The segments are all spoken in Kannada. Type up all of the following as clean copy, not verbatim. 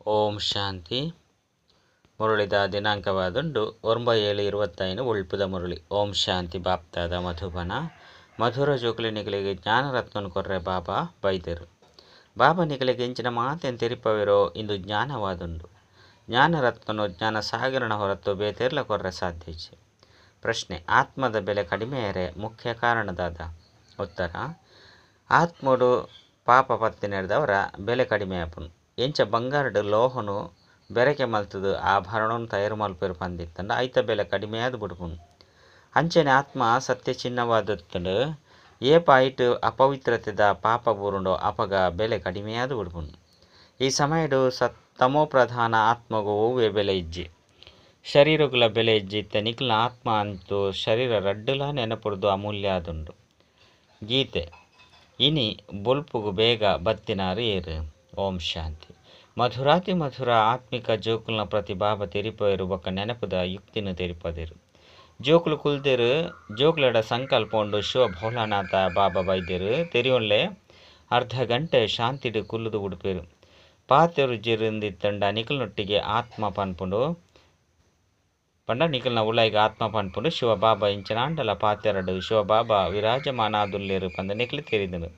ಓಂ ಶಾಂತಿ. ಮುರುಳಿದ ದಿನಾಂಕವಾದುಂಡು 9/7/25 ಉಳ್ಪುದ ಮುರುಳಿ. ಓಂ ಶಾಂತಿ. ಬಾಪ್ತಾದ ಮಧುಬನ ಮಧುರ ಜೋಕುಲಿನಿಗಳಿಗೆ ಜ್ಞಾನರತ್ನನು ಕೊರ್ರೆ ಬಾಬಾ ಬೈದರು. ಬಾಬಾ ನಿಗಳಿಗೆ ಇಂಚಿನ ಮಾತೆನ್ ತೆರಿಪವಿರೋ ಇಂದು ಜ್ಞಾನವಾದುಂಡು. ಜ್ಞಾನರತ್ನನು ಜ್ಞಾನ ಸಾಗರಣ ಹೊರತು ಬೇತೆರ್ಲ ಕೊರ್ರೆ ಸಾಧ್ಯಚೆ. ಪ್ರಶ್ನೆ: ಆತ್ಮದ ಬೆಲೆ ಕಡಿಮೆಯರೆ ಮುಖ್ಯ ಕಾರಣದಾದ? ಉತ್ತರ: ಆತ್ಮಡು ಪಾಪ ಪತ್ತಿ ನಡೆದವರ ಬೆಲೆ ಕಡಿಮೆ ಆಪುನು. ಎಂಚ ಬಂಗಾರಡು ಲೋಹನು ಬೆರಕೆ ಮಲ್ತದು ಆಭರಣನು ತಯಾರು ಮಲ್ಪೇರು ಪಂದಿತ್ತಂಡ ಐತ ಬೆಲೆ ಕಡಿಮೆಯಾದ ಬಿಡ್ಪುನು. ಅಂಚನೆ ಆತ್ಮ ಸತ್ಯ ಚಿನ್ನವಾದತ್ತಂಡು ಏಪ ಐಟು ಅಪವಿತ್ರತೆದ ಪಾಪ ಬೂರುಂಡೋ ಅಪಗ ಬೆಲೆ ಕಡಿಮೆಯಾದ ಬಿಡ್ಪುನು. ಈ ಸಮಯಡು ತಮೋ ಪ್ರಧಾನ ಆತ್ಮಗೂ ಹೂವೇ ಬೆಲೆ ಇಜ್ಜಿ, ಶರೀರಗುಲ ಬೆಲೆ ಇಜ್ಜಿ ಇತ್ತ ನಿಖಿಲ ಆತ್ಮ ಅಂತೂ ಶರೀರ ರಡ್ಡುಲ ನೆನಪುಡ್ದು ಅಮೂಲ್ಯ ಆದುಂಡು. ಗೀತೆ ಇನಿ ಬುಲ್ಪುಗು ಬೇಗ ಬತ್ತಿನಾರು ಏರು. ಓಂ ಶಾಂತಿ. ಮಧುರಾತಿ ಮಧುರ ಆತ್ಮಿಕ ಜೋಕುಲ್ನ ಪ್ರತಿ ಬಾಬಾ ತೆರಿಪೇರು ಬೊಕ್ಕ ನೆನಪುದ ಯುಕ್ತಿನ ತೆರಿಪದಿರು. ಜೋಕುಲು ಕುಲ್ದೇರು ಜೋಕುಲಡ ಸಂಕಲ್ಪ ಉಂಡು ಶಿವ ಭೋಲಾನಾಥ ಬಾಬಾ ಬೈದೇರು ತೆರಿಯೊಳ್ಳೆ ಅರ್ಧ ಗಂಟೆ ಶಾಂತಿಡು ಕುಲ್ಲುದು ಉಡುಪೇರು. ಪಾತೆರು ಜಿರಿಂದಿತ್ತಂಡ ನಿಖಲ್ನೊಟ್ಟಿಗೆ ಆತ್ಮ ಪನ್ಪುಂಡು ಪಂಡ ನಿಖಲ್ನ ಉಳ್ಳಾಯಿಗೆ ಆತ್ಮ ಪನ್ಪುಂಡು ಶಿವ ಬಾಬಾ ಇಂಚನ ಅಂಡಲ ಪಾತೆರಡು ಶಿವ ಬಾಬಾ ವಿರಾಜಮಾನಾದುಲ್ಲೇರು ಪಂದ ನಿಖಲು ತೆರಿದನು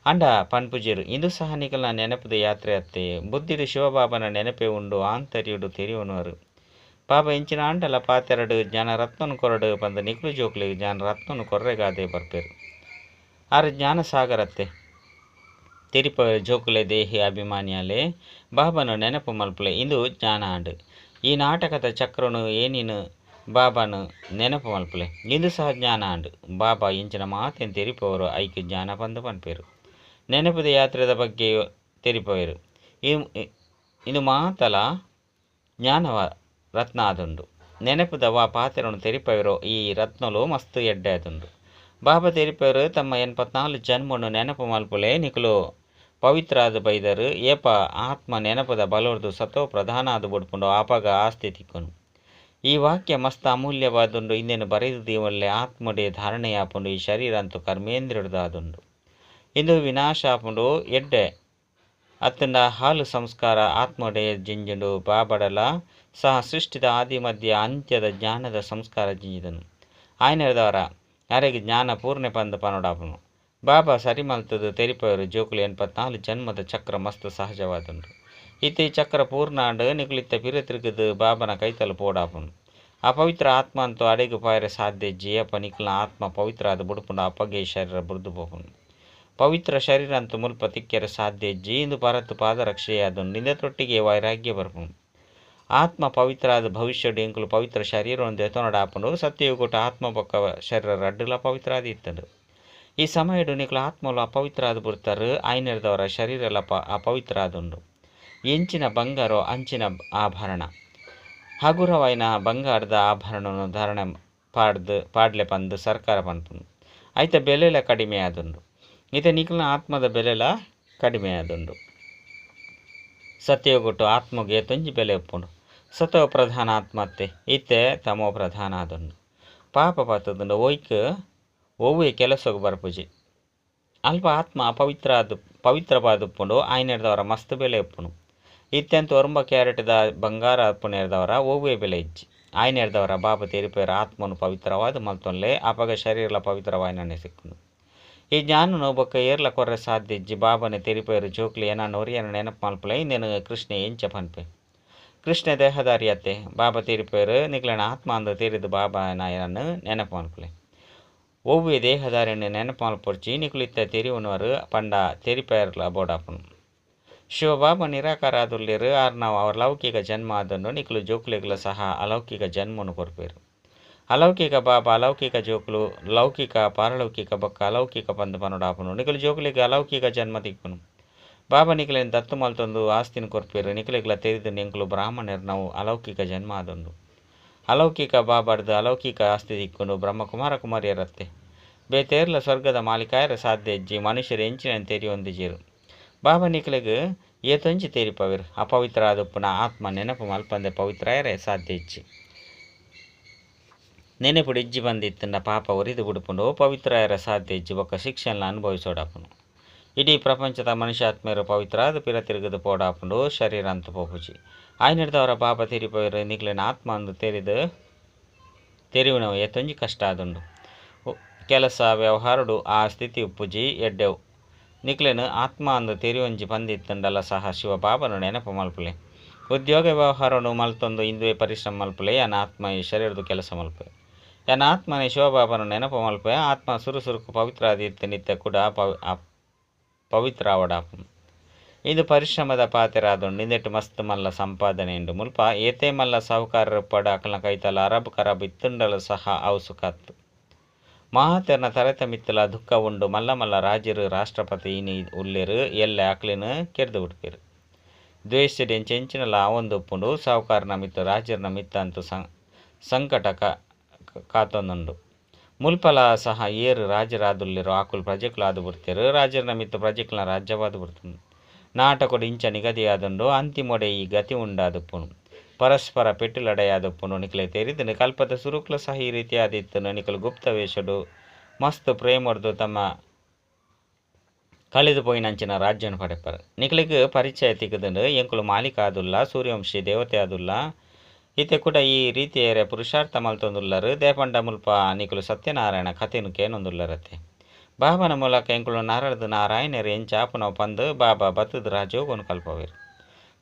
ಅಂಡ ಪನ್ಪುಜಿರು. ಇಂದು ಸಹ ನಿಖಲ್ನ ನೆನಪುದ ಯಾತ್ರೆ ಅತ್ತೆ ಬುದ್ಧಿಡು ಶಿವಬಾಬನ ನೆನಪೆ ಉಂಡು ಆಂತರ್ಯುಡು ತೆರಿಯುವನವರು. ಬಾಬಾ ಇಂಚಿನ ಅಂಡಲ ಪಾತೆರಡು ಜ್ಞಾನ ರತ್ನನು ಕೊರಡು ಪಂದ ನಿಖಲು ಜೋಕ್ಲಿಗೆ ಜ್ಞಾನ ರತ್ನನು ಕೊರ್ರೆಗಾದೆ ಬರ್ಪೇರು. ಆರು ಜ್ಞಾನ ಸಾಗರತ್ತೆ ತೆರಿಪ ಜೋಕುಲೆ ದೇಹಿ ಅಭಿಮಾನಿಯಾಲೆ ಬಾಬಾನು ನೆನಪು ಮಲ್ಪಲೆ ಇಂದು ಜ್ಞಾನ ಆಂಡು. ಈ ನಾಟಕದ ಚಕ್ರನು ಏನಿನು ಬಾಬಾನು ನೆನಪು ಮಲ್ಪಲೆ ಇಂದು ಸಹ ಜ್ಞಾನ ಆಂಡು. ಬಾಬಾ ಇಂಚಿನ ಮಾತೆನ್ ತೆರಿಪವರು ಐಕ್ಯ ಜ್ಞಾನ ಬಂದು ಪನ್ಪೇರು. ನೆನಪುದ ಯಾತ್ರೆದ ಬಗ್ಗೆ ತೆರಿಪವೇರು. ಇದು ಮಾತಲ ಜ್ಞಾನವ ರತ್ನ ಆದುಂಡು. ನೆನಪುದ ವಾ ಪಾತೆರನು ತೆರಿಪವಿರೋ ಈ ರತ್ನಲು ಮಸ್ತ್ ಎಡ್ಡೆ ಆದುಂಡು. ಬಾಬಾ ತೆರಿಪವರು ತಮ್ಮ 84 ಜನ್ಮನು ನೆನಪು ಮಲ್ಪುಲೆ ನಿಖಲು ಪವಿತ್ರ ಆದ ಬೈದರು. ಏಪ ಆತ್ಮ ನೆನಪದ ಬಲೋರ್ದು ಸತೋ ಪ್ರಧಾನ ಆದು ಬುಡ್ಪುಂಡು ಆಪಗ ಆಸ್ತಿ ತಿಕ್ಕನು. ಈ ವಾಕ್ಯ ಮಸ್ತ್ ಅಮೂಲ್ಯವಾದುಂಡು. ಇಂದೇನು ಬರೆದು ಒಳ್ಳೆ ಆತ್ಮಡೆ ಧಾರಣೆಯಾಪುಂಡು. ಈ ಶರೀರ ಅಂತೂ ಕರ್ಮೇಂದ್ರಿಯಡ್ದು ಆದುಂಡು. ಇಂದು ವಿನಾಶ ಆಪುಂಡು ಎಡ್ಡೆ ಅತ್ತಂಡ ಹಾಲು ಸಂಸ್ಕಾರ ಆತ್ಮಡೆ ಜಿಂಜುಂಡು. ಬಾಬಡಲ ಸಹ ಸೃಷ್ಟಿದ ಆದಿ ಮಧ್ಯ ಅಂತ್ಯದ ಜ್ಞಾನದ ಸಂಸ್ಕಾರ ಜಿಂಜಿದನು. ಆಯ್ನೆರದವರ ಯಾರಿಗೆ ಜ್ಞಾನ ಪೂರ್ಣೆ ಪಂದು ಪನೋಡಾಪನು. ಬಾಬಾ ಸರಿ ಮಲ್ತದು ತೆರಿಪವರು ಜೋಕುಲು 84 ಜನ್ಮದ ಚಕ್ರ ಮಸ್ತ್ ಸಹಜವಾದುಂಡು. ಇತ್ತೆ ಈ ಚಕ್ರ ಪೂರ್ಣ ಆಂಡು ನಿಖಲಿತ್ತ ಪಿರ ತಿರುಗದು ಬಾಬನ ಕೈತಲು ಪೋಡಾಪನು. ಅಪವಿತ್ರ ಆತ್ಮ ಅಂತೂ ಅಡೆಗು ಪಾಯರೆ ಸಾಧ್ಯ ಜಿಯಪ್ಪ ನಿಖಲ್ನ ಆತ್ಮ ಪವಿತ್ರ ಆದ ಬುಡುಪುಂಡು ಅಪ್ಪಗೆ ಶರೀರ ಬುರ್ದು ಪೋಪುನು. ಪವಿತ್ರ ಶರೀರ ಅಂತೂ ಮುಲ್ಪ ತಿಕ್ಕೆರೆ ಸಾಧ್ಯ ಇಂದು ಪರತ್ತು ಪಾದರಕ್ಷೆಯಾದುಂಡು. ನಿಂದತೊಟ್ಟಿಗೆ ವೈರಾಗ್ಯ ಬರ್ಪುಂಡು. ಆತ್ಮ ಪವಿತ್ರ ಆದ ಭವಿಷ್ಯಡು ಎಂಕುಲು ಪವಿತ್ರ ಶರೀರವನ್ನು ಎತ್ತೊನಡಾಪುಂಡು. ಸತ್ಯಯುಗುಟ ಆತ್ಮ ಪಕ್ಕ ಶರೀರ ರಡ್ಡುಲ ಪವಿತ್ರ ಆದಿ ಇತ್ತಂಡು. ಈ ಸಮಯಡು ನಿಖಲು ಆತ್ಮಲು ಅಪವಿತ್ರ ಆದ ಬುಡ್ತಾರೆ. ಆಯ್ನೆರದವರ ಶರೀರಲ ಅಪವಿತ್ರ ಆದುಂಡು. ಎಂಚಿನ ಬಂಗಾರೋ ಅಂಚಿನ ಆಭರಣ ಹಗುರವೈನ ಬಂಗಾರದ ಆಭರಣನು ಧಾರಣೆ ಪಾಡ್ಲೆ ಪಂದು ಸರ್ಕಾರ ಪನ್ಪುಂಡು. ಐತ ಬೆಲೆಲ ಕಡಿಮೆ ಆದುಂಡು. ಇತ ನಿಖಲ್ನ ಆತ್ಮದ ಬೆಲೆಲ ಕಡಿಮೆ ಆದುಂಡು. ಸತ್ಯಯುಗುಟ್ಟು ಆತ್ಮಗೆ ತೊಂಜಿ ಬೆಲೆ ಉಪ್ಪುಂಡು. ಸತೋ ಪ್ರಧಾನ ಆತ್ಮತ್ತೆ ಇತ್ತೆ ತಮೋ ಪ್ರಧಾನ ಆದುಂಡು. ಪಾಪ ಪತ್ತದುಂಡು ಒಯ್ಕ್ ಒವ್ವೇ ಕೆಲಸಗು ಬರ್ಪುಜಿ. ಅಲ್ಪ ಆತ್ಮ ಪವಿತ್ರವಾದುಪ್ಪುಂಡು. ಆಯ್ನೆಡ್ದವರ ಮಸ್ತ್ ಬೆಲೆ ಉಪ್ಪುನು. ಇತ್ತೆಂತ 9 ಕ್ಯಾರೆಟ್ದ ಬಂಗಾರ ಅಪ್ಪುನೆರ್ದವರ ಒವ್ವೇ ಬೆಲೆ ಇಜ್ಜಿ. ಆಯ್ನೆಡ್ದವರ ಬಾಬಾ ತೆರಿಪೇರ ಆತ್ಮನು ಪವಿತ್ರವಾದ ಮಲ್ತೊನ್ಲೆ ಅಪಗ ಶರೀರಲ ಪವಿತ್ರವಾಯ್ನೇ ಸಿಕ್ಕುನು. ಈ ಜ್ಞಾನನು ಬೊಕ್ಕ ಏರ್ಲ ಕೊರ್ರೆ ಸಾಧ್ಯ ಇಜ್ಜಿ. ಬಾಬನೆ ತೆರಿಪೇರು ಜೋಕ್ಲಿ ಏನ ಒರಿಯನ ನೆನಪು ಮಲ್ಪಲೆ ಇಂದೇನು ಕೃಷ್ಣ ಎಂಚ ಪನ್ಪೆ. ಕೃಷ್ಣ ದೇಹದಾರಿಯತ್ತೆ ಬಾಬಾ ತೆರಿಪೇರು ನಿಖಲನ ಆತ್ಮ ಅಂದು ತೆರಿದು ಬಾಬಾನ ನೆನಪು ಮಲ್ಪಲೆ ಒವ್ವೇ ದೇಹದಾರಿಯನ್ನು ನೆನಪು ಮಲ್ಪೊರ್ಚಿ ನಿಖಲಿತ್ತ ತೆರಿಯುವನವರು ಪಂಡ ತೆರಿಪೇರ್ಲ ಬೋಡಾಪುನು. ಶಿವಬಾಬಾ ನಿರಾಕಾರ ಆದುಲ್ಲೇರು. ನಾವು ಅವರ ಲೌಕಿಕ ಜನ್ಮ ಆದನ್ನು ನಿಖಲು ಜೋಕುಲೆಗಳ ಸಹ ಅಲೌಕಿಕ ಜನ್ಮನು ಕೊರ್ಪೇರು. ಅಲೌಕಿಕ ಬಾಬಾ ಅಲೌಕಿಕ ಜೋಕುಲು ಲೌಕಿಕ ಪಾರಲೌಕಿಕ ಬೊಕ್ಕ ಅಲೌಕಿಕ ಪಂದು ಪನೋಡಾಪುನು. ನಿಖಲು ಜೋಕುಲಿಗೆ ಅಲೌಕಿಕ ಜನ್ಮ ತಿಕ್ಕುನು. ಬಾಬಾ ನಿಖಲೇನು ದತ್ತು ಮಲ್ತೊಂದು ಆಸ್ತಿನ ಕೊರ್ಪೇರು. ನಿಖಲಿಗಳ ತೆರಿದು ನಿಂಕಲು ಬ್ರಾಹ್ಮಣರು ನಾವು ಅಲೌಕಿಕ ಜನ್ಮ ಆದುಂಡು. ಅಲೌಕಿಕ ಬಾಬಾಡ್ದು ಅಲೌಕಿಕ ಆಸ್ತಿ ತಿಕ್ಕುನು. ಬ್ರಹ್ಮಕುಮಾರ ಕುಮಾರಿಯರತ್ತೆ ಬೇತೇರ್ಲ ಸ್ವರ್ಗದ ಮಾಲಿಕಾಯರ ಸಾಧ್ಯ ಇಜ್ಜಿ. ಮನುಷ್ಯರು ಎಂಚಿನ ತೆರಿಯೊಂದಿಜೀರು. ಬಾಬಾ ನಿಖಲಿಗೆ ಏತೊಂಜಿ ತೆರಿಪವೇರು. ಅಪವಿತ್ರ ಆದುಪ್ಪುನ ಆತ್ಮ ನೆನಪು ಮಲ್ಪಂದೆ ಪವಿತ್ರಯರೇ ಸಾಧ್ಯ ಇಜ್ಜಿ. ನೆನಪುಡು ಇಜ್ಜಿ ಬಂದಿತ್ತಂಡ ಪಾಪ ಒರಿದು ಬುಡುಪುಂಡು ಪವಿತ್ರಯರ ಸಾಧ್ಯ ಇಜ್ಜಿ ಬೊಕ್ಕ ಶಿಕ್ಷೆನ ಅನುಭವಿಸೋಡಾಪುನು. ಇಡೀ ಪ್ರಪಂಚದ ಮನುಷ್ಯಾತ್ಮೆಯರು ಪವಿತ್ರ ಅದು ಪಿರ ತಿರುಗದು ಪೋಡಾಪುಂಡು ಶರೀರ ಅಂತ ಪೋಪುಜಿ ಆಯ್ನಿಡ್ದವರ ಬಾಬಾ ತಿರಿಪೋಯರು ನಿಕ್ಲಿನ ಆತ್ಮ ಅಂದು ತೆರಿವಿನವು ಎತ್ತೊಂಜಿ ಕಷ್ಟ ಆದುಂಡು ಕೆಲಸ ವ್ಯವಹಾರಡು ಆ ಸ್ಥಿತಿ ಉಪ್ಪುಜಿ ಎಡ್ಡೆವು ನಿಕ್ಲೆನು ಆತ್ಮ ಅಂದು ತೆರಿವಂಜಿ ಪಂದಿತ್ತಂಡಲ ಸಹ ಶಿವ ಬಾಬನು ನೆನಪು ಮಲ್ಪಲೆ ಉದ್ಯೋಗ ವ್ಯವಹಾರನು ಮಲ್ತೊಂದು ಇಂದುವೆ ಪರಿಶ್ರಮ ಮಲ್ಪಲೆ ಯನ ಆತ್ಮ ಈ ಶರೀರದು ಕೆಲಸ ಮಲ್ಪೆ ಯನ ಆತ್ಮನೆ ಶಿವಬಾಬನು ನೆನಪು ಮಲ್ಪೆ ಆತ್ಮ ಸುರುಸುರುಕು ಪವಿತ್ರ ಆದಿತ್ತ ನಿತ್ಯ ಕೂಡ ಪವಿತ್ರ ಅವಡಾಪು ಇದು ಪರಿಶ್ರಮದ ಪಾತೆರಾದುಂಡು ಇಂದೆಟ್ಟು ಮಸ್ತ್ ಮಲ್ಲ ಸಂಪಾದನೆ ಉಂಡು ಮುಲ್ಪ ಏತೆ ಮಲ್ಲ ಸಾಹುಕಾರರು ಪಡ ಅಕಲ್ನ ಕೈತಲ ಅರಬ್ ಕರಬ್ ಇತ್ತುಂಡಲು ಸಹ ಅವು ಸುಖತ್ತು ಮಹಾತೆರ್ನ ತರತ ಮಿತ್ತಲ ದುಃಖ ಉಂಡು ಮಲ್ಲ ಮಲ್ಲ ರಾಜರು ರಾಷ್ಟ್ರಪತಿ ಇನಿ ಉಲ್ಲೆರು ಎಲ್ಲೆ ಅಕ್ಲಿನ ಕೆರ್ದು ಬಿಡ್ಪಿರು ದ್ವೇಷಡೆನ್ ಚೆಂಚಿನಲ ಅವೊಂದು ಉಪ್ಪುಂಡು ಸಾಹುಕಾರನ ಮಿತ್ತು ರಾಜರ್ನ ಮಿತ್ತ ಅಂತೂ ಸಂಕಟ ಕಾತೊಂದುಂಡು ಮುಲ್ಪಲ ಸಹ ಏರು ರಾಜರಾದುಲ್ಲಿರೋ ಆಕುಲು ಪ್ರಜೆಕ್ಲು ಆದು ಬಿಡ್ತೇರು ರಾಜರ್ನ ಮಿತ್ತು ಪ್ರಜೆಕ್ಲನ ರಾಜ್ಯವಾದು ಬಿಡ್ತುಂಡು ನಾಟಕೊಡು ಇಂಚ ನಿಗದಿಯಾದುಂಡು ಅಂತಿಮೊಡೆ ಈ ಗತಿ ಉಂಡಾದುಪ್ಪುನು ಪರಸ್ಪರ ಪೆಟ್ಟುಲಡೆಯಾದುಪ್ಪುನು ನಿಕಲೆ ತೆರಿದನು ಕಲ್ಪದ ಸುರುಕ್ಲ ಸಹ ಈ ರೀತಿಯಾದಿತ್ತನು ನಿಕಲು ಗುಪ್ತ ವೇಷಡು ಮಸ್ತ್ ಪ್ರೇಮರ್ದು ತಮ್ಮ ಕಳೆದು ಪೋಯಿನಂಚಿನ ರಾಜ್ಯನ ಪಡೆಪರು ನಿಕಲಿಗೆ ಪರಿಚಯ ತಿಗದಂಡು ಎಂಕುಲು ಮಾಲಿಕ ಆದುಲ್ಲ ಸೂರ್ಯವಂಶಿ ದೇವತೆ ಆದುಲ್ಲ ಈತೆ ಕೂಡ ಈ ರೀತಿಯರೆ ಪುರುಷಾರ್ಥ ಮಲ್ತೊಂದುಲ್ಲರು ದೇಪಂಡ ಮುಲ್ಪ ನಿಕಲು ಸತ್ಯನಾರಾಯಣ ಕಥೆನು ಕೇನೊಂದುಲ್ಲರತ್ತೆ ಬಾಬನ ಮೂಲಕ ಎಂಕುಲು ನಾರಳದು ನಾರಾಯಣರು ಎಂಚಾಪುನವು ಪಂದು ಬಾಬಾ ಬತ್ತದ ರಾಜೋಗನು ಕಲ್ಪವೇರು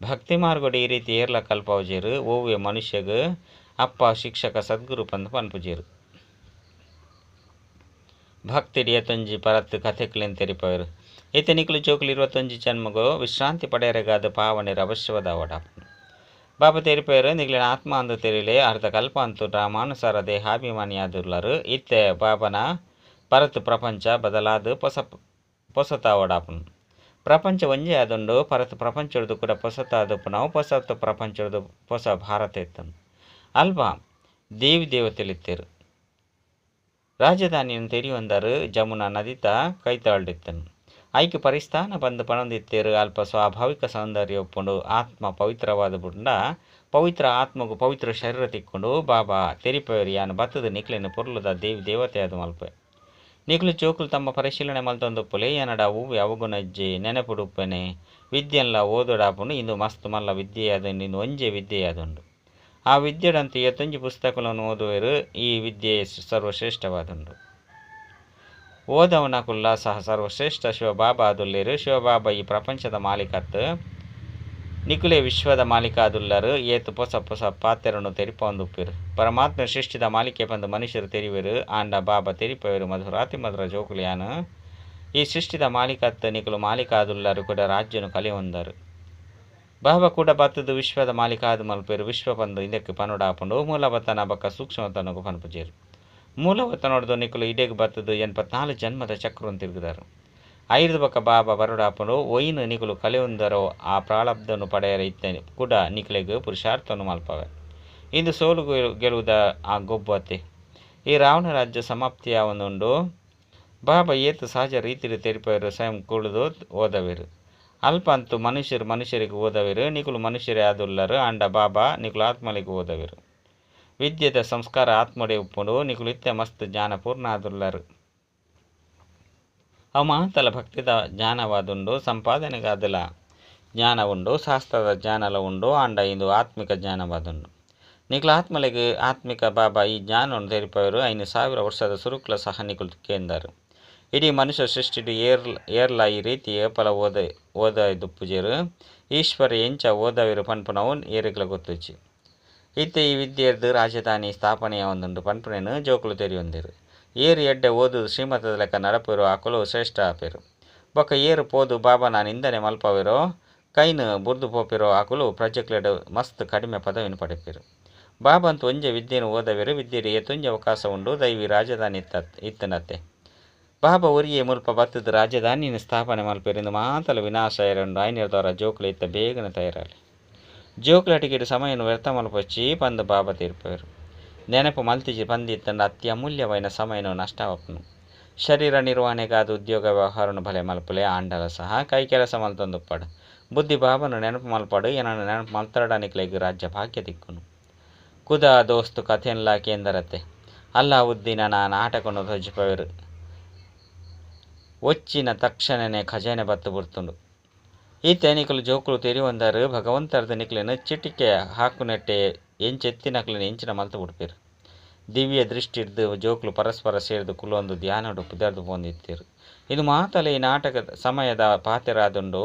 ಭಕ್ತಿ ಮಾರ್ಗಡು ಈ ರೀತಿ ಏರ್ಲ ಕಲ್ಪವಜೇರು ಓವ್ಯ ಮನುಷ್ಯಗ ಅಪ್ಪ ಶಿಕ್ಷಕ ಸದ್ಗುರು ಪಂದು ಪನ್ಪುಜೇರು ಭಕ್ತಿಡಿ ಎತ್ತೊಂಜಿ ಪರತ್ ಕಥೆಕ್ಲೆನ್ ತೆರಿಪವೇರು ಈತ ನಿಕಲು ಜೋಕುಲು 21 ಜನ್ಮಗೋ ವಿಶ್ರಾಂತಿ ಪಡೆಯರೆಗಾದ ಪಾವನೆರು ಅವಶ್ಯವಾದ ಓಡಾಪನು ಬಾಬಾ ತೆರಿಪೇರು ನಿಗ್ಲಿನ ಆತ್ಮ ಅಂದು ತೆರಿಲೆ ಅರ್ಧ ಕಲ್ಪ ಅಂತೂ ರಾಮಾನುಸಾರ ದೇಹಾಭಿಮಾನಿಯಾದುಲ್ಲರು ಇತ್ತೆ ಬಾಬನ ಪರತು ಪ್ರಪಂಚ ಬದಲಾದು ಪೊಸತ ಓಡಾಪನು ಪ್ರಪಂಚ ಒಂಜೇ ಆದುಂಡು ಪರತು ಪ್ರಪಂಚದ್ದು ಕೂಡ ಪೊಸತಾದಪ್ಪು ನಾವು ಪೊಸತು ಪ್ರಪಂಚದ್ದು ಹೊಸ ಭಾರತ ಇತ್ತನು ಅಲ್ಪ ದೇವಿ ದೇವತೆಲಿತ್ತೇರು ರಾಜಧಾನಿಯನ್ನು ತೆರಿಯೊಂದರು ಜಮುನಾ ನದಿತ ಕೈತಾಳ್ದಿತ್ತನು ಐಕ್ಯ ಪರಿಸ್ಥಾನ ಬಂದು ಪಣೊಂದಿತ್ತೇರು ಅಲ್ಪ ಸ್ವಾಭಾವಿಕ ಸೌಂದರ್ಯ ಒಪ್ಪುಂಡು ಆತ್ಮ ಪವಿತ್ರವಾದ ಬುಂಡ ಪವಿತ್ರ ಆತ್ಮಗೂ ಪವಿತ್ರ ಶರೀರ ತಿಕ್ಕೊಂಡು ಬಾಬಾ ತೆರಿಪೇರು ಯಾನು ಬತ್ತದ ನಿಕ್ಲಿನ ಪೊರ್ಲುದ ದೇವಿ ದೇವತೆ ಅದು ಮಲ್ಪೆ ನಿಕ್ಲು ಚೋಕುಲು ತಮ್ಮ ಪರಿಶೀಲನೆ ಮಲ್ತೊಂದುಪ್ಪುಲೆ ಏನಡ ಹೂವು ಅವಗುನಜ್ಜಿ ನೆನಪುಡುಪ್ಪನೆ ವಿದ್ಯೆಲ್ಲ ಓದೋಡಾಪುಂಡು ಇಂದು ಮಸ್ತ್ ಮಲ್ಲ ವಿದ್ಯೆಯಾದುಂಡು ಇಂದು ಒಂಜೆ ವಿದ್ಯೆಯಾದುಂಡು ಆ ವಿದ್ಯೆಡಂತೂ ಎತ್ತೊಂಜಿ ಪುಸ್ತಕಗಳನ್ನು ಓದುವರು ಈ ವಿದ್ಯೆ ಸರ್ವಶ್ರೇಷ್ಠವಾದುಂಡು ಓದವನಕುಲ್ಲ ಸಹ ಸರ್ವಶ್ರೇಷ್ಠ ಶಿವಬಾಬಾ ಆದುಲ್ಲೇರು ಶಿವಬಾಬಾ ಈ ಪ್ರಪಂಚದ ಮಾಲೀಕತ್ತು ನಿಕುಲೆ ವಿಶ್ವದ ಮಾಲೀಕ ಆದುಲ್ಲರು ಏತು ಪೊಸ ಪೊಸ ಪಾತ್ರೆಯನ್ನು ತೆರಿಪೊಂದುಪ್ಪಿರು ಪರಮಾತ್ಮ ಸೃಷ್ಟಿದ ಮಾಲಿಕೆ ಬಂದು ಮನುಷ್ಯರು ತೆರಿವರು ಆಂಡ ಬಾಬಾ ತೆರಿಪವರು ಮಧುರಾತಿ ಮಧುರ ಜೋಕುಲಿಯಾನು ಈ ಸೃಷ್ಟಿದ ಮಾಲೀಕತ್ತು ನಿಕುಲು ಮಾಲೀಕ ಆದುಲ್ಲರು ಕೂಡ ರಾಜ್ಯನು ಕಲೆ ಹೊಂದರು ಬಾಬಾ ಕೂಡ ಬತ್ತದು ವಿಶ್ವದ ಮಾಲೀಕ ಆದು ಮಲ್ಪೇರು ವಿಶ್ವ ಬಂದು ಇದಕ್ಕೆ ಪನುಡಾಪುಂಡು ಮೂಲವತನ ಬಕ್ಕ ಸೂಕ್ಷ್ಮತನಗೂ ಪನ್ಪುಜೇರು ಮೂಲವತ ನೋಡ್ದು ನಿಕುಲು ಇಡೆಗೆ ಬತ್ತದು 84 ಜನ್ಮದ ಚಕ್ರವನ್ನು ತಿರುಗಿದರು ಐದು ಬಕ್ಕ ಬಾಬಾ ಬರುಡಾಪನು ಒಯ್ನು ನಿಕುಲು ಕಲೆಯೊಂದರೋ ಆ ಪ್ರಾರಬ್ಧನು ಪಡೆಯರ ಇತ್ತೇನೆ ಕೂಡ ನಿಕಲೆಗೆ ಪುರುಷಾರ್ಥವನ್ನು ಮಲ್ಪವೆ ಇಂದು ಸೋಲು ಗೆಲುವುದ ಆ ಗೊಬ್ಬತ್ತೆ ಈ ರಾವಣ ರಾಜ್ಯ ಸಮಾಪ್ತಿಯ ಒಂದುಂಡು ಬಾಬಾ ಏತು ಸಹಜ ರೀತಿಲಿ ತೆರಿಪವರು ಸ್ವಯಂ ಕುಳಿದು ಓದವೇರು ಅಲ್ಪ ಅಂತೂ ಮನುಷ್ಯರಿಗೆ ಓದವೇರು ನಿಕುಲು ಮನುಷ್ಯರೇ ಆದುಲ್ಲರು ಅಂಡ ಬಾಬಾ ನಿಕುಲು ಆತ್ಮಲಿಗೆ ಓದವೇರು ವಿದ್ಯೆದ ಸಂಸ್ಕಾರ ಆತ್ಮಡೆ ಉಪ್ಪುಂಡು ನಿಕುಲು ಇತ್ತೆ ಮಸ್ತ್ ಜ್ಞಾನಪೂರ್ಣ ಆದುಲ್ಲರು ಅವು ಮಹಂತಲ ಭಕ್ತಿದ ಜ್ಞಾನವಾದುಂಡು ಸಂಪಾದನೆಗಾದಲ ಜ್ಞಾನ ಉಂಡು ಶಾಸ್ತ್ರದ ಜ್ಞಾನಲ ಉಂಡು ಅಂಡ ಇಂದು ಆತ್ಮಿಕ ಜ್ಞಾನವಾದುಂಡು ನಿಕುಲು ಆತ್ಮಲೆಗೆ ಆತ್ಮಿಕ ಬಾಬಾ ಈ ಜ್ಞಾನವನ್ನು ತೆರಿಪವರು 5,000 ವರ್ಷದ ಸುರುಕ್ಲ ಸಹ ನಿಕುಲು ಕೇಂದರು ಇಡೀ ಮನುಷ್ಯ ಸೃಷ್ಟಿಡು ಏರ್ಲ ಈ ರೀತಿ ಏಪಲ ಓದದುಪ್ಪುಜೇರು ಈಶ್ವರ ಎಂಚ ಓದವಿರು ಪನ್ಪುನವು ಏರಿಗ್ಲ ಗೊತ್ತುಚ್ಚಿ ಇತ್ತೆ ಈ ವಿದ್ಯೆರ್ದು ರಾಜಧಾನಿ ಸ್ಥಾಪನೆಯ ಒಂದುಂಡು ಪನ್ಪುನೇನು ಜೋಕುಲು ತೆರಿಯೊಂದಿರು ಏರು ಎಡ್ಡೆ ಓದುದು ಶ್ರೀಮತದ ಲೆಕ್ಕ ನಡಪೇರು ಆಕುಲು ಶ್ರೇಷ್ಠ ಆಪೇರು ಬೊಕ್ಕ ಏರು ಪೋದು ಬಾಬಾನ ನಿಂದನೆ ಮಲ್ಪವಿರೋ ಕೈನು ಬುರ್ದು ಪೋಪಿರೋ ಆಕುಲು ಪ್ರಜೆಕ್ಲೆಡು ಮಸ್ತ್ ಕಡಿಮೆ ಪದವಿನ ಪಡೆಪೇರು ಬಾಬಂತು ಒಂಜೆ ವಿದ್ಯೆನು ಓದವಿರು ವಿದ್ಯೆಡು ಎತ್ತೊಂಜೆ ಅವಕಾಶ ಉಂಡು ದೈವಿ ರಾಜಧಾನಿ ಇತ್ತನತ್ತೆ ಬಾಬಾ ಒರಿಯೇ ಮುಲ್ಪ ಬತ್ತದ ರಾಜಧಾನಿನ ಸ್ಥಾಪನೆ ಮಲ್ಪೇರಿಂದು ಮಾತಲ ವಿನಾಶ ಎರಡು ಐನಿರ್ದವರ ಜೋಕುಲು ಇತ್ತ ಬೇಗನೆ ತಯಾರಲಿ ಜೋಕುಲ ಟಿಕೆಟ್ ಸಮಯನು ವ್ಯರ್ಥ ಮಲ್ಪಚ್ಚಿ ಪಂದು ಬಾಬಾ ತೀರ್ಪೇರು ನೆನಪು ಮಲ್ತಿಜಿ ಪಂದಿತ್ತಂಡ ಅತಿ ಅಮೂಲ್ಯವಾದ ಸಮಯನು ನಷ್ಟವಪ್ಪನು ಶರೀರ ನಿರ್ವಹಣೆಗಾದ ಉದ್ಯೋಗ ವ್ಯವಹಾರನು ಭಲೆ ಮಲ್ಪಲೆ ಆಂಡಲ ಸಹ ಕೈ ಕೆಲಸ ಮಲ್ತೊಂದುಪ್ಪಡು ಬುದ್ಧಿ ಬಾಬನು ನೆನಪು ಮಲ್ಪಡು ಏನನ್ನು ನೆನಪು ಮಲ್ತಡನಿಕ್ಲೆಗ್ ರಾಜ್ಯ ಭಾಗ್ಯ ದಿಕ್ಕುನು ಕುದ ದೋಸ್ತು ಕಥೆನ್ಲ ಕೇಂದರತೆ ಅಲ್ಲಾವುದ್ದೀನ ನಾಟಕನು ಧ್ವಜಿಪವೇರು వచ్చిన తక్షణనే ఖజాನೆ బತ್ತು ಬಿಡ್ತುಂಡು. ಈತೆ ನಿಕಲು ಜೋಕುಲು ತೆರಿಯೊಂದಾರು ಭಗವಂತರದ ನಿಕ್ಲೆನ ಚಿಟಿಕೆ ಹಾಕುನಟ್ಟೆ ಎಂಚೆತ್ತಿನಕ್ಲೆನ ಎಂಚಿನ ಮಲ್ತು ಬಿಡ್ಪೇರು. ದಿವ್ಯ ದೃಷ್ಟಿ ಹಿಡ್ದು ಜೋಕುಲು ಪರಸ್ಪರ ಸೇರಿದು ಕುಲೊಂದು ಧ್ಯಾನಡು ಪುದರ್ದು ಪೋಂದಿತ್ತೇರು. ಇದು ಮಾತಲೆ ಈ ನಾಟಕದ ಸಮಯದ ಪಾತೆರಾದುಂಡು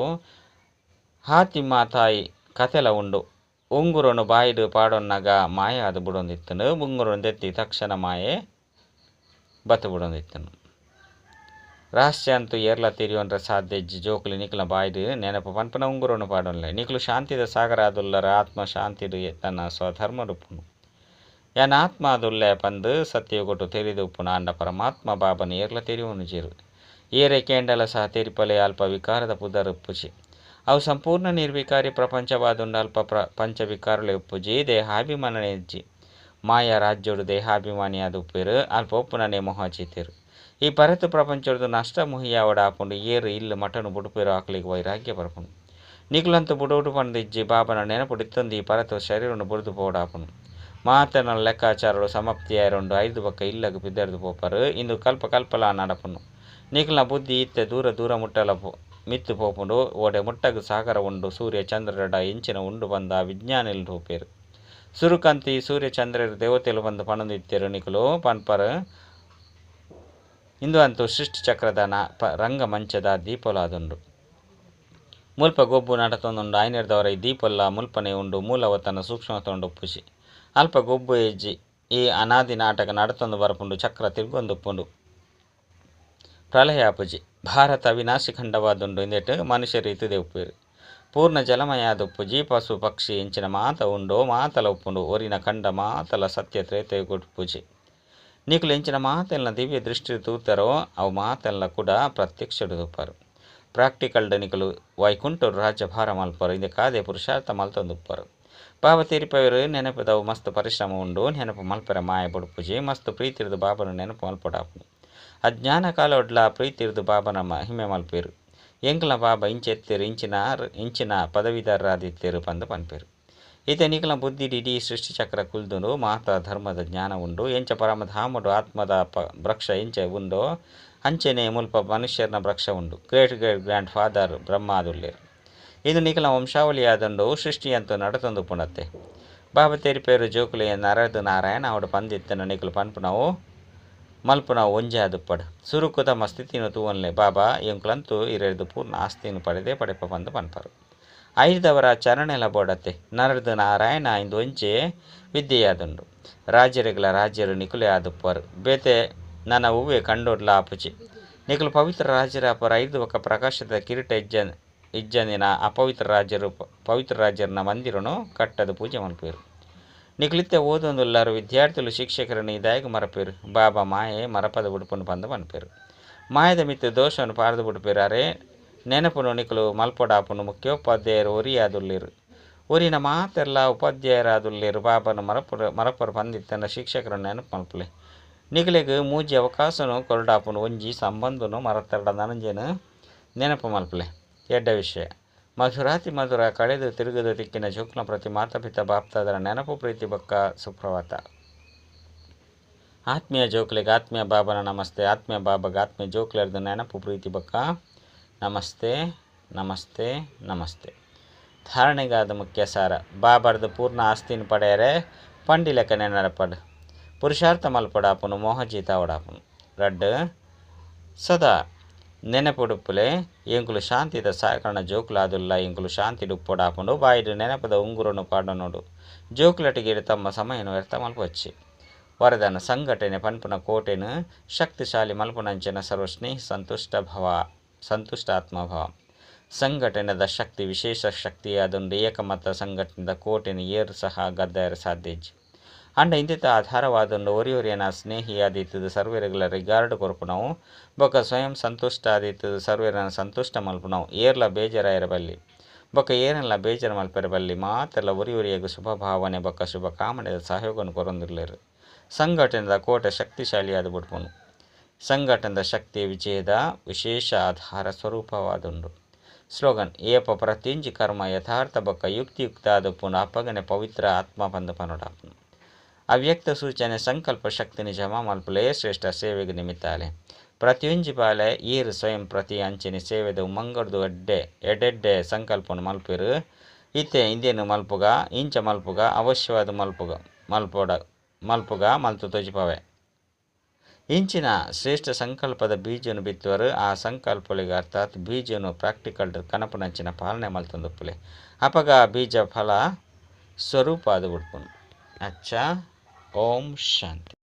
ಹಾತಿಮ್ಮ ತಾಯಿ ಕತೆಲ ಉಂಡು. ಉಂಗುರನು ಬಾಯಿಡು ಪಾಡೊನ್ನಗ ಮಾಯ ಅದು ಬಿಡೊಂದಿತ್ತನು. ಉಂಗುರನು ದೆತ್ತಿ ತಕ್ಷಣ ಮಾಯೆ ಬತ್ತು ಬಿಡೊಂದಿತ್ತನು. ರಹಸ್ಯ ಅಂತೂ ಏರ್ಲ ತಿರಿಯೊಂಡ್ರೆ ಸಾಧ್ಯ ಜೋಕುಲು ನಿಕ್ಲ ಬಾಯಿಡು ನೆನಪು ಪನ್ಪನ ಉಂಗುರನು ಪಾಡೊನ್ಲೆ. ನಿಕ್ಲು ಶಾಂತಿದ ಸಾಗರ ಆದುಲ್ಲರ ಆತ್ಮ ಶಾಂತಿಡು ತನ್ನ ಸ್ವಧರ್ಮ ರೂಪುನು. ಯಾನ ಆತ್ಮ ಆದುಲ್ಲೆ ಪಂದು ಸತ್ಯಗೊಟ್ಟು ತೆರಿದುಪ್ಪುನ ಅಂಡ ಪರಮಾತ್ಮ ಬಾಬನ ಏರ್ಲ ತೆರಿಯೋನು ಜೇರು. ಏರೆ ಕೇಂಡಲ ಸಹ ತೆರಿಪಲೆ ಅಲ್ಪ ವಿಕಾರದ ಪುದರ್ ಉಪ್ಪುಜಿ. ಅವು ಸಂಪೂರ್ಣ ನಿರ್ವಿಕಾರಿ ಪ್ರಪಂಚವಾದುಂಡ ಅಲ್ಪ ಪಂಚವಿಕಾರಲೆ ಉಪ್ಪುಜಿ ದೇಹಾಭಿಮಾನನೆ ಇಜ್ಜಿ. ಮಾಯಾ ರಾಜ್ಯೋಡು ದೇಹಾಭಿಮಾನಿಯಾದ ಉಪ್ಪೇರು ಅಲ್ಪ ಒಪ್ಪುನನೆ ಮೊಹಚಿತೇರು. ಈ ಪರತು ಪ್ರಪಂಚದ ನಷ್ಟ ಮುಹಿಯಾವಡ ಹಾಕೊಂಡು ಏರು ಇಲ್ಲು ಮಟನು ಬುಡುಪೇರು ಹಾಕ್ಲಿಕ್ಕೆ ವೈರಾಗ್ಯ ಬರ್ಪುನು. ನಿಕ್ಲಂತೂ ಬುಡೋಡು ಪಂದಿಜ್ಜಿ ಬಾಬನ ನೆನಪುಡಿತ್ತೊಂದು ಈ ಪರತು ಶರೀರನು ಬುಡಿದು ಪೋಡಾಪುನು. ಮಾತನ ಲೆಕ್ಕಾಚಾರಗಳು ಸಮಾಪ್ತಿಯಾಯರುಂಡು 5 ಬಕ್ಕ ಇಲ್ಲಗ ಬಿದ್ದರ್ದು ಪೋಪರು ಇಂದು ಕಲ್ಪ ಕಲ್ಪಲ ನಡಪುನು. ನಿಕ್ಲ ಬುದ್ಧಿ ಇತ್ತೆ ದೂರ ದೂರ ಮುಟ್ಟಲ ಮಿತ್ತು ಪೋಪುಂಡು. ಓಡೆ ಮುಟ್ಟಗು ಸಾಗರ ಉಂಡು ಸೂರ್ಯ ಚಂದ್ರಡ ಎಂಚಿನ ಉಂಡು ಬಂದ ವಿಜ್ಞಾನಿಲ್ ರೂಪೇರು. ಸುರುಕಂತಿ ಸೂರ್ಯ ಚಂದ್ರರು ದೇವತೆಲು ಬಂದು ಪಣದಿತ್ತೇರು ನಿಕಲು ಪನ್ಪರು. ಇಂದು ಅಂತೂ ಸೃಷ್ಟಿ ಚಕ್ರದ ರಂಗ ಮಂಚದ ದೀಪಲಾದುಂಡು. ಮುಲ್ಪ ಗೊಬ್ಬು ನಡತೊಂದುಂಡು ಐನರ್ದವರ ಈ ದೀಪಲ್ಲ ಮುಲ್ಪನೆ ಉಂಡು ಮೂಲವತನ ಸೂಕ್ಷ್ಮತೊಂಡು ಉಪ್ಪುಜಿ. ಅಲ್ಪ ಗೊಬ್ಬು ಹೆಜ್ಜಿ ಈ ಅನಾದಿ ನಾಟಕ ನಡತೊಂದು ಬರಪುಂಡು ಚಕ್ರ ತಿರ್ಗೊಂದುಪ್ಪುಂಡು ಪ್ರಳಯ ಅಪ್ಪುಜಿ. ಭಾರತ ಅವಿನಾಶಿ ಖಂಡವಾದುಂಡು ಇಂದೆಟ್ಟು ಮನುಷ್ಯರು ಇತುದೆ ಉಪ್ಪೇರು. ಪೂರ್ಣ ಜಲಮಯಾದ ಉಪ್ಪುಜಿ. ಪಶು ಪಕ್ಷಿ ಎಂಚಿನ ಮಾತ ಉಂಡು ಮಾತಲ ಉಪ್ಪುಂಡು. ಒರಿನ ಕಂಡ ಮಾತಲ ಸತ್ಯ ತ್ರೇತೆಗೊಟ್ಟುಪುಜಿ. ನಿಕಲು ಎಂಚಿನ ಮಾತೆಲ್ನ ದಿವ್ಯ ದೃಷ್ಟಿ ತೂತರೋ ಅವು ಮಾತೆಲ್ಲ ಕೂಡ ಪ್ರತ್ಯಕ್ಷಡು ತುಪ್ಪರು. ಪ್ರಾಕ್ಟಿಕಲ್ಡ್ ನಿಕಲು ವೈಕುಂಠರು ರಾಜ್ಯ ಭಾರ ಮಲ್ಪರು. ಇಂದೆ ಕಾದೆ ಪುರುಷಾರ್ಥ ಮಲ್ತೊಂದುಪ್ಪರು. ಬಾಬಾ ತೀರಿಪವರು ನೆನಪದವು ಮಸ್ತ್ ಪರಿಶ್ರಮ ಉಂಡು. ನೆನಪು ಮಲ್ಪರ ಮಾಯ ಬುಡುಪುಜಿ. ಮಸ್ತ್ ಪ್ರೀತಿರ್ದು ಬಾಬನ ನೆನಪು ಮಲ್ಪಡಾಪುನು. ಅಜ್ಞಾನ ಕಾಲ ಒಡ್ಲ ಪ್ರೀತಿರ್ದು ಬಾಬನ ಹಿಮೆ ಮಲ್ಪೇರು. ಎಂಕ್ಲ ಬಾಬಾ ಇಂಚೆತ್ತೇರು ಇಂಚಿನ ಪದವೀಧರರಾದಿತ್ತೇರು ಪಂದು ಪನ್ಪೇರು. ಈತೆ ನಿಕಲ ಬುದ್ಧಿ ಇಡೀ ಸೃಷ್ಟಿ ಚಕ್ರ ಕುಲ್ದುಂಡು ಮಾತ ಧರ್ಮದ ಜ್ಞಾನ ಉಂಡು. ಎಂಚ ಪರಮಧಾಮಡು ಆತ್ಮದ ವೃಕ್ಷ ಎಂಚ ಉಂಡೋ ಅಂಚೆನೆ ಮುಲ್ಪ ಮನುಷ್ಯರ್ನ ವೃಕ್ಷ ಉಂಡು. ಗ್ರೇಟ್ ಗ್ರೇಟ್ ಗ್ರ್ಯಾಂಡ್ ಫಾದರ್ ಬ್ರಹ್ಮಾದುಲ್ಲೇರು. ಇದು ನಿಕಲ ವಂಶಾವಳಿಯಾದಂಡು ಸೃಷ್ಟಿಯಂತೂ ನಡತೊಂದು ಪುಣತ್ತೆ. ಬಾಬಾ ತೆರಿಪೇರು ಜೋಕುಲೆ ನರದು ನಾರಾಯಣ ಅವಡು ಪಂದಿತ್ತನ ನಿಕಲು ಪನ್ಪುನವು ಮಲ್ಪುನವು ಒಂಜೆ ಆದುಪ್ಪಡು. ಸುರುಕು ತಮ್ಮ ಸ್ಥಿತಿನು ತೂವನ್ಲೆ ಬಾಬಾ ಎಂಕ್ಲಂತೂ ಇರೆದು ಪೂರ್ಣ ಆಸ್ತಿಯನ್ನು ಪಡೆದೇ ಪಡೆಪ ಪಂದು ಪನ್ಪರು. ಐದವರ ಚರಣೆಲ ಬೋಡತ್ತೆ ನರದು ನಾರಾಯಣ ಇಂದು ಒಂಚೆ ವಿದ್ಯೆಯಾದುಂಡು. ರಾಜ್ಯರೆಗಳ ರಾಜ್ಯರು ನಿಕುಲೆ ಆದುಪ್ಪರು. ಬೇತೆ ನನ್ನ ಹೂವೆ ಕಂಡೋಡ್ಲ ಆಪುಚಿ. ನಿಕಲು ಪವಿತ್ರ ರಾಜ್ಯರ ಅಪರ 5 ಬಕ್ಕ ಪ್ರಕಾಶದ ಕಿರೀಟ ಇಜ್ಜಂದಿನ ಅಪವಿತ್ರ ರಾಜ್ಯರನ್ನ ಮಂದಿರನು ಕಟ್ಟದ ಪೂಜೆ ಮಲ್ಪೇರು. ನಿಕಲಿತ್ತೆ ಓದೊಂದುಲ್ಲಾರು ವಿದ್ಯಾರ್ಥಿಗಳು ಶಿಕ್ಷಕರನ್ನು ಇದಾಗಿ ಮರಪೇರು. ಬಾಬಾ ಮಾಯೆ ಮರಪದ ಬುಡುಪನ್ನು ಪಂದು ಮನ್ಪೇರು. ಮಾಯದ ಮಿತ್ತು ದೋಷವನ್ನು ಪಾರದು ಬಿಡುಪೇರು. ಅರೆ ನೆನಪುನು ನಿಕಲು ಮಲ್ಪೊಡಾಪುನು ಮುಖ್ಯೋಪಾಧ್ಯಾಯರು ಒರಿಯಾದುಲ್ಲೇರು. ಒರಿನ ಮಾತೆಲ್ಲ ಉಪಾಧ್ಯಾಯರಾದುಲ್ಲೇರು. ಬಾಬನ ಮರಪರು ಪಂದಿತ್ತನ ಶಿಕ್ಷಕರನ್ನು ನೆನಪು ಮಲ್ಪಲೆ. ನಿಕಲಿಗೆ ಮೂಜಿ ಅವಕಾಶನು ಕೊರಡಾಪುನು ಒಂಜಿ ಸಂಬಂಧನು ಮರತರಡ ನನಂಜೆನು ನೆನಪು ಮಲ್ಪಲೆ. ಎಡ್ಡ ವಿಷಯ ಮಧುರಾತಿ ಮಧುರ ಕಳೆದು ತಿರುಗದು ತಿಕ್ಕಿನ ಜೋಕ್ಲ ಪ್ರತಿ ಮಾತಾಪಿತ ಬಾಪ್ತಾದರ ನೆನಪು ಪ್ರೀತಿ ಬಕ್ಕ ಸುಪ್ರಭಾತ. ಆತ್ಮೀಯ ಜೋಕ್ಲಿಗೆ ಆತ್ಮೀಯ ಬಾಬನ ನಮಸ್ತೆ. ಆತ್ಮೀಯ ಬಾಬಾಗ ಆತ್ಮೀಯ ಜೋಕ್ಲರ್ದು ನೆನಪು ಪ್ರೀತಿ ಬಕ್ಕ ನಮಸ್ತೆ ನಮಸ್ತೆ ನಮಸ್ತೆ. ಧಾರಣೆಗಾದ ಮುಖ್ಯ ಸಾರ ಬಾಬಾರ್ದು ಪೂರ್ಣ ಆಸ್ತಿನ ಪಡೆಯರೆ ಪಂಡಿ ಲೆಕ್ಕನೆ ನಡಪಡು. ಪುರುಷಾರ್ಥ ಮಲ್ಪಡಾಪುನು ಮೋಹಜೀತ ಓಡಾಪುನು. ರಡ್ಡು ಸದಾ ನೆನಪುಡುಪ್ಪುಲೆ ಎಂಕುಲು ಶಾಂತಿದ ಸಾಕಣ ಜೋಕುಲಾದುಲ್ಲ. ಎಂಕುಲು ಶಾಂತಿ ಡುಪ್ಪೊಡಾಪುಂಡು ಬಾಯಿಡು ನೆನಪದ ಉಂಗುರನು ಪಾಡನೋಡು ಜೋಕುಲಟಿಗೆ ತಮ್ಮ ಸಮಯನು ವ್ಯರ್ಥ ಮಲ್ಪೊಚ್ಚಿ. ವರದಾನ ಸಂಘಟನೆ ಪನ್ಪುನ ಕೋಟೆನು ಶಕ್ತಿಶಾಲಿ ಮಲ್ಪುನಂಚನ ಸರ್ವ ಸ್ನೇಹಿ ಸಂತುಷ್ಟಾತ್ಮಭಾವ. ಸಂಘಟನೆದ ಶಕ್ತಿ ವಿಶೇಷ ಶಕ್ತಿಯಾದುಂಡು ಏಕಮತ ಸಂಘಟನೆದ ಕೋಟೆನು ಏರು ಸಹ ಗದ್ದಾಯರ ಸಾಧ್ಯಜ್ಜಿ. ಅಂಡ ಇಂದಿತ ಆಧಾರವಾದುಂಡು ಒರಿಯೊರಿಯನ ಸ್ನೇಹಿಯಾದಿತ್ತದು ಸರ್ವೇರುಗಳ ರಿಗಾರ್ಡ್ ಕೊರ್ಪುನವು ಬೊಕ್ಕ ಸ್ವಯಂ ಸಂತುಷ್ಟ ಆದಿತ್ತದು ಸರ್ವೇರನ ಸಂತುಷ್ಟ ಮಲ್ಪುನವು ಏರ್ಲ ಬೇಜಾರ ಇರಬಲ್ಲಿ ಬೊಕ್ಕ ಏನೆಲ್ಲ ಬೇಜಾರ ಮಲ್ಪಿರಬಲ್ಲಿ ಮಾತೆಲ್ಲ ಒರಿಯೊರಿಯಗೂ ಶುಭ ಭಾವನೆ ಬೊಕ್ಕ ಶುಭ ಕಾಮನೆದ ಸಹಯೋಗವನ್ನು ಕೊರೊಂದಿರ್ಲೇರು. ಸಂಘಟನೆದ ಕೋಟೆ ಶಕ್ತಿಶಾಲಿಯಾದ ಬಿಡ್ಪುನು. ಸಂಘಟನೆದ ಶಕ್ತಿಯ ವಿಜಯದ ವಿಶೇಷ ಆಧಾರ ಸ್ವರೂಪವಾದುಂಡು. ಸ್ಲೋಗನ್ ಏಪ ಪ್ರತಿಂಜಿ ಕರ್ಮ ಯಥಾರ್ಥ ಬೊಕ್ಕ ಯುಕ್ತಿಯುಕ್ತ ಆದುಪ್ಪುನು ಅಪ್ಪಗನೆ ಪವಿತ್ರ ಆತ್ಮ ಪಂದು ಪನೊಡಾಪುನು. ಅವ್ಯಕ್ತ ಸೂಚನೆ ಸಂಕಲ್ಪ ಶಕ್ತಿನಿ ಜಮಾ ಮಲ್ಪಲೇ ಶ್ರೇಷ್ಠ ಸೇವೆಗೆ ನಿಮಿತ್ತಾಲೆ. ಪ್ರತಿಯೊಂಜಿ ಬಾಲೆ ಈರು ಸ್ವಯಂ ಪ್ರತಿ ಅಂಚಿನ ಸೇವೆದ ಮಂಗಡ್ದು ಎಡ್ಡೆಡ್ಡೆ ಸಂಕಲ್ಪನ ಮಲ್ಪೆರು ಇತ್ತೆ ಇಂದೇನು ಮಲ್ಪುಗ ಇಂಚ ಮಲ್ಪುಗ ಅವಶ್ಯವಾದ ಮಲ್ಪುಗ ಮಲ್ತು ತೋಜಿಪವೆ. ಇಂಚಿನ ಶ್ರೇಷ್ಠ ಸಂಕಲ್ಪದ ಬೀಜನು ಬಿತ್ತುವರು ಆ ಸಂಕಲ್ಪಗಳಿಗೆ ಅರ್ಥಾತ್ ಬೀಜನು ಪ್ರಾಕ್ಟಿಕಲ್ ಕನಪನಂಚಿನ ಪಾಲನೆ ಮಲ್ತಂದುಪ್ಪಲೆ ಅಪಗ ಬೀಜ ಫಲ ಸ್ವರೂಪ ಅದು ಬಿಡ್ಪುನು. ಅಚ್ಚ. ಓಂ ಶಾಂತಿ.